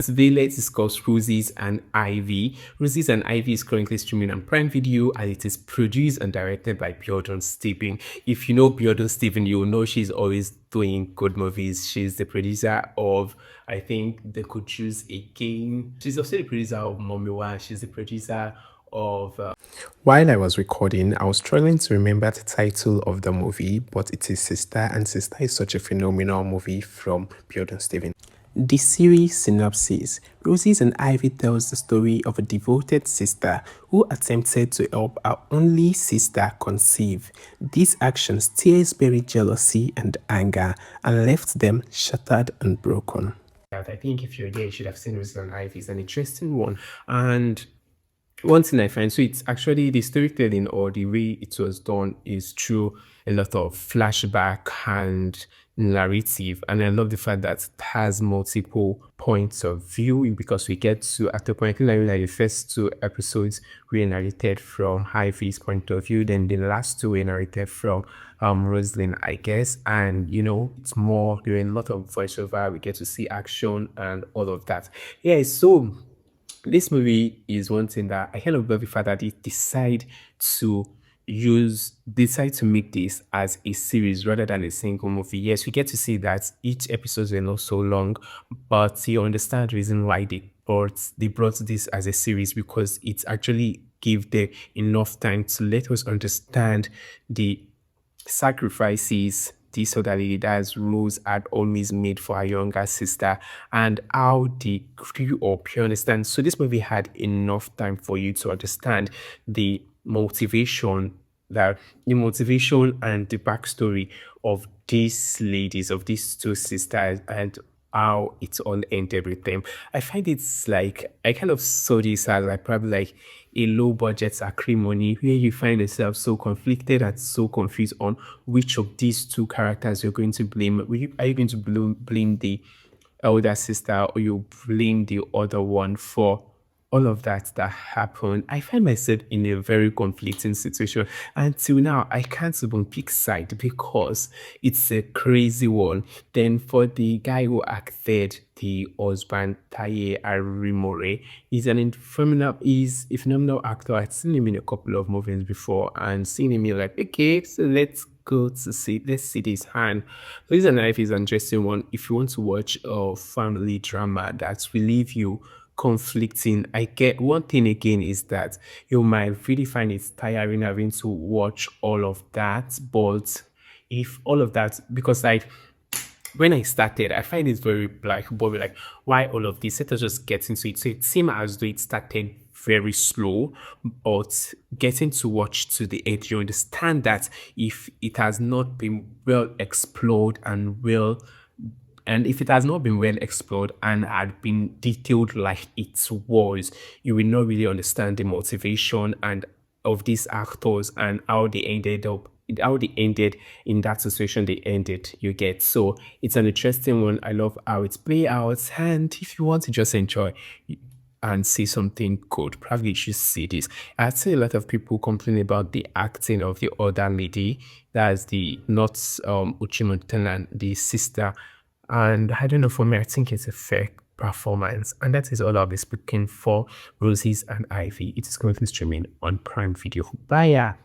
Today, let's discuss Roses and Ivy. Roses and Ivy is currently streaming on Prime Video and it is produced and directed by Bjorn Steven. If you know Bjorn Steven, you will know she's always doing good movies. She's the producer of, I think, They Could Choose Again. She's also the producer of Mommy One. She's the producer of While I was recording, I was struggling to remember the title of the movie, but it is Sister, and Sister is such a phenomenal movie from Bjorn Steven. The series Synopsis, Roses and Ivy tells the story of a devoted sister who attempted to help her only sister conceive. These actions tears buried jealousy and anger and left them shattered and broken. I think if you're there, you should have seen Roses and Ivy. It's an interesting one. And one thing I find, so it's actually the storytelling or the way it was done is through a lot of flashback and narrative, and I love the fact that it has multiple points of view because we get to, at the point, like the first two episodes were narrated from Ivy's point of view, then the last two were narrated from Roselyn, I guess, and you know, it's more doing a lot of voiceover, we get to see action and all of that. Yeah, so this movie is one thing that I kind of love the fact that they decide to make this as a series rather than a single movie. Yes, we get to see that each episodes were not so long, but you understand the reason why they brought this as a series, because it actually gave them enough time to let us understand the sacrifices this elderly that Rose had always made for her younger sister and how they grew up. You understand? So this movie had enough time for you to understand the motivation and the backstory of these ladies, of these two sisters, and how it all ended with them. I find it's like, I kind of saw this as like probably like a low budget acrimony where you find yourself so conflicted and so confused on which of these two characters you're going to blame. Are you going to blame the elder sister, or you blame the other one for all of that happened? I find myself in a very conflicting situation. Until now, I can't even pick side because it's a crazy one. Then for the guy who acted the husband, Taye Arimore, he's a phenomenal actor. I've seen him in a couple of movies before and seen him like, okay, so let's see this hand. This and Life is an interesting one. If you want to watch a family drama that will leave you conflicting, I get one thing again is that you might really find it tiring having to watch all of that, but if all of that, because like when I started, I find it very like boring, like why all of this? Let us just get into it. So it seemed as though it started very slow, but getting to watch to the end, you understand that if it has not been well explored and if it has not been well explored and had been detailed like it was, you will not really understand the motivation and of these actors and how they ended in that situation they ended, you get. So it's an interesting one. I love how it's play out, and if you want to just enjoy and see something good, probably you should see this. I'd say a lot of people complain about the acting of the other lady, that's the not Uche and the sister, and I don't know, for me, I think it's a fair performance. And that is all I'll be speaking for Roses and Ivy. It is currently streaming on Prime Video. Bye.